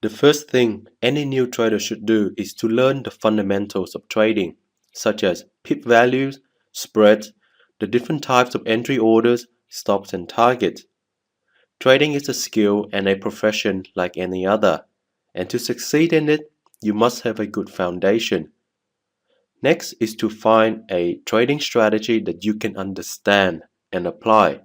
The first thing any new trader should do is to learn the fundamentals of trading, such as pip values, spreads, the different types of entry orders, stops, and targets. Trading is a skill and a profession like any other, and to succeed in it, you must have a good foundation. Next is to find a trading strategy that you can understand and apply.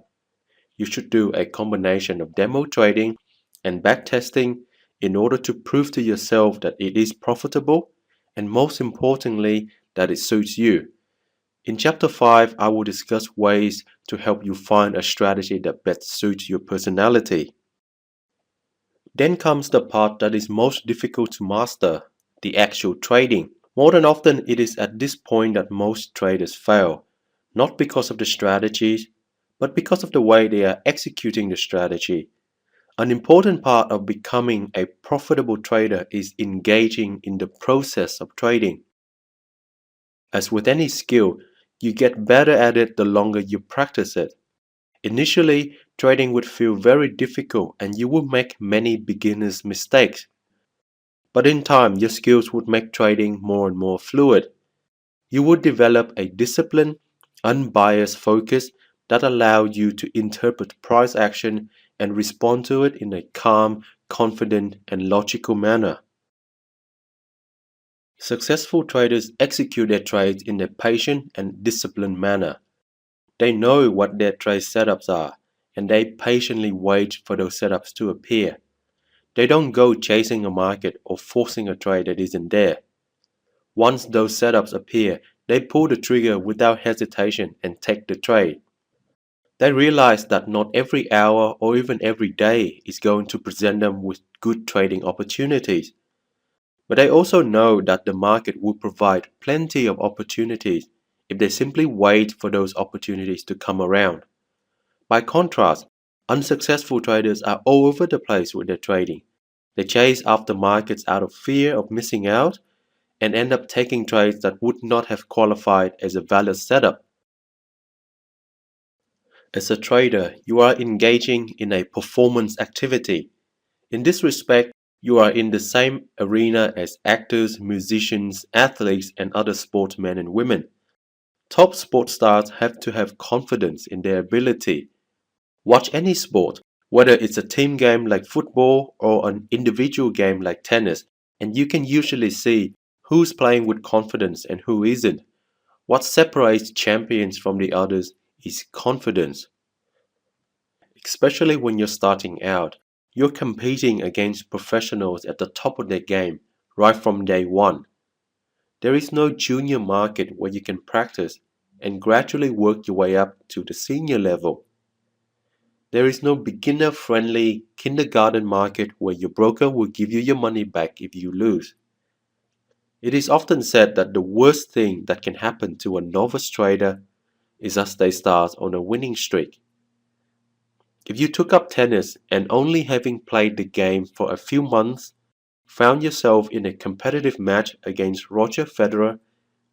You should do a combination of demo trading and backtesting in order to prove to yourself that it is profitable and most importantly that it suits you. In chapter 5, I will discuss ways to help you find a strategy that best suits your personality. Then comes the part that is most difficult to master, the actual trading. More than often, it is at this point that most traders fail, not because of the strategies, but because of the way they are executing the strategy. An important part of becoming a profitable trader is engaging in the process of trading. As with any skill, you get better at it the longer you practice it. Initially, trading would feel very difficult and you would make many beginner's mistakes. But in time, your skills would make trading more and more fluid. You would develop a disciplined, unbiased focus that allows you to interpret price action and respond to it in a calm, confident, and logical manner. Successful traders execute their trades in a patient and disciplined manner. They know what their trade setups are, and they patiently wait for those setups to appear. They don't go chasing a market or forcing a trade that isn't there. Once those setups appear, they pull the trigger without hesitation and take the trade. They realize that not every hour or even every day is going to present them with good trading opportunities. But they also know that the market will provide plenty of opportunities if they simply wait for those opportunities to come around. By contrast, unsuccessful traders are all over the place with their trading. They chase after markets out of fear of missing out and end up taking trades that would not have qualified as a valid setup. As a trader, you are engaging in a performance activity. In this respect, you are in the same arena as actors, musicians, athletes, and other sportsmen and women. Top sports stars have to have confidence in their ability. Watch any sport, whether it's a team game like football or an individual game like tennis, and you can usually see who's playing with confidence and who isn't. What separates champions from the others is confidence. Especially when you're starting out, you're competing against professionals at the top of their game right from day one. There is no junior market where you can practice and gradually work your way up to the senior level. There is no beginner friendly kindergarten market where your broker will give you your money back if you lose. It is often said that the worst thing that can happen to a novice trader is that they start on a winning streak. If you took up tennis and only having played the game for a few months found yourself in a competitive match against Roger Federer,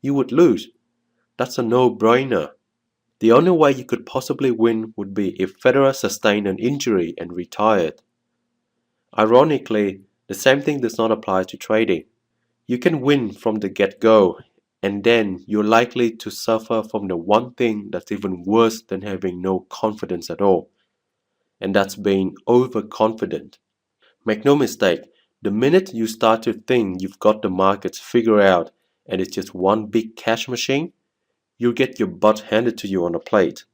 you would lose. That's a no-brainer. The only way you could possibly win would be if Federer sustained an injury and retired. Ironically, the same thing does not apply to trading. You can win from the get-go, and then you're likely to suffer from the one thing that's even worse than having no confidence at all, and that's being overconfident. Make no mistake, the minute you start to think you've got the markets figured out and it's just one big cash machine, you'll get your butt handed to you on a plate.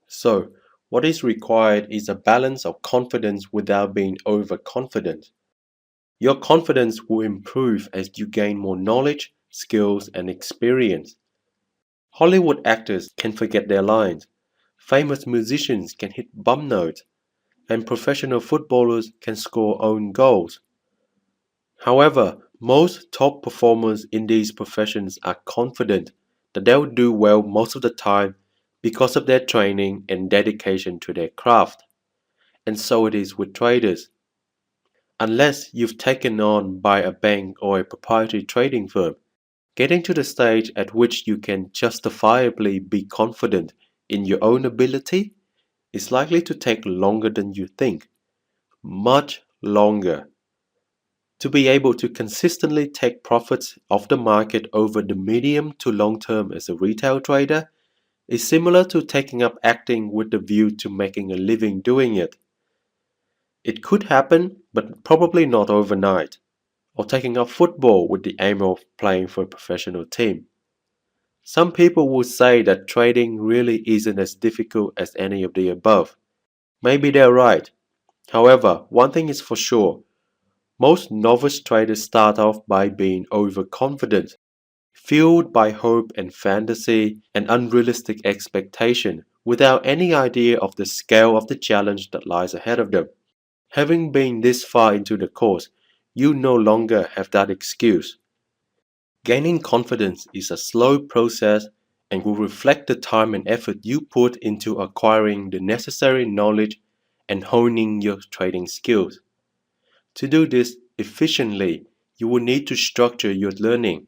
So, what is required is a balance of confidence without being overconfident. Your confidence will improve as you gain more knowledge, skills, and experience. Hollywood actors can forget their lines, famous musicians can hit bum notes, and professional footballers can score own goals. However, most top performers in these professions are confident that they'll do well most of the time because of their training and dedication to their craft. And so it is with traders. Unless you've taken on by a bank or a proprietary trading firm, getting to the stage at which you can justifiably be confident in your own ability is likely to take longer than you think. Much longer. To be able to consistently take profits off the market over the medium to long term as a retail trader is similar to taking up acting with the view to making a living doing it. It could happen, but probably not overnight, or taking up football with the aim of playing for a professional team. Some people would say that trading really isn't as difficult as any of the above. Maybe they're right. However, one thing is for sure, most novice traders start off by being overconfident, fueled by hope and fantasy and unrealistic expectation, without any idea of the scale of the challenge that lies ahead of them. Having been this far into the course, you no longer have that excuse. Gaining confidence is a slow process and will reflect the time and effort you put into acquiring the necessary knowledge and honing your trading skills. To do this efficiently, you will need to structure your learning.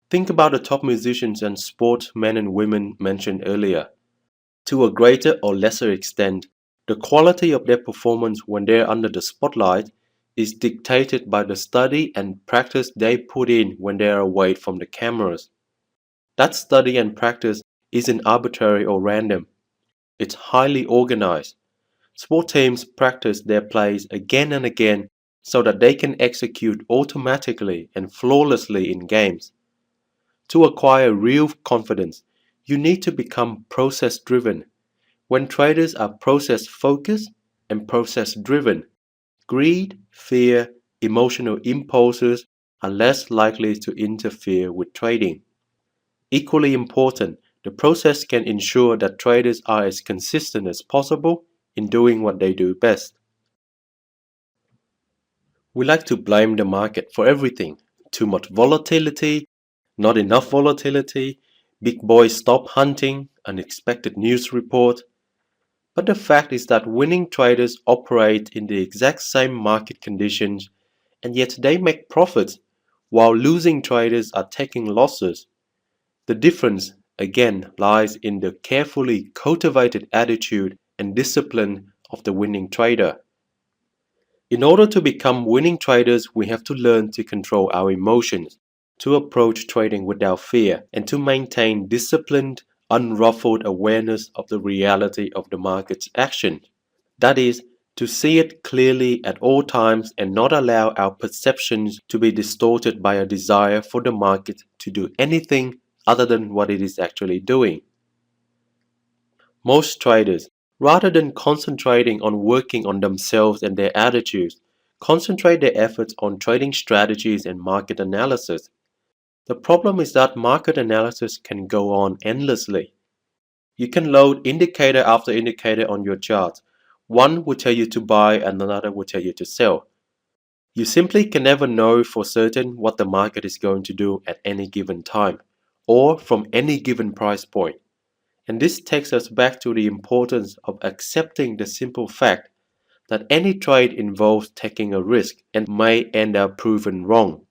Think about the top musicians and sportsmen and women mentioned earlier. To a greater or lesser extent, the quality of their performance when they're under the spotlight is dictated by the study and practice they put in when they're away from the cameras. That study and practice isn't arbitrary or random, it's highly organized. Sport teams practice their plays again and again so that they can execute automatically and flawlessly in games. To acquire real confidence, you need to become process driven. When traders are process focused and process driven, greed, fear, emotional impulses are less likely to interfere with trading. Equally important, the process can ensure that traders are as consistent as possible in doing what they do best. We like to blame the market for everything. Too much volatility, not enough volatility, big boys stop hunting, unexpected news report. But the fact is that winning traders operate in the exact same market conditions and yet they make profits while losing traders are taking losses. The difference, again, lies in the carefully cultivated attitude and discipline of the winning trader. In order to become winning traders, we have to learn to control our emotions, to approach trading without fear, and to maintain disciplined, unruffled awareness of the reality of the market's action. That is, to see it clearly at all times and not allow our perceptions to be distorted by a desire for the market to do anything other than what it is actually doing. Most traders, rather than concentrating on working on themselves and their attitudes, concentrate their efforts on trading strategies and market analysis. The problem is that market analysis can go on endlessly. You can load indicator after indicator on your chart. One will tell you to buy and another will tell you to sell. You simply can never know for certain what the market is going to do at any given time, or from any given price point. And this takes us back to the importance of accepting the simple fact that any trade involves taking a risk and may end up proven wrong.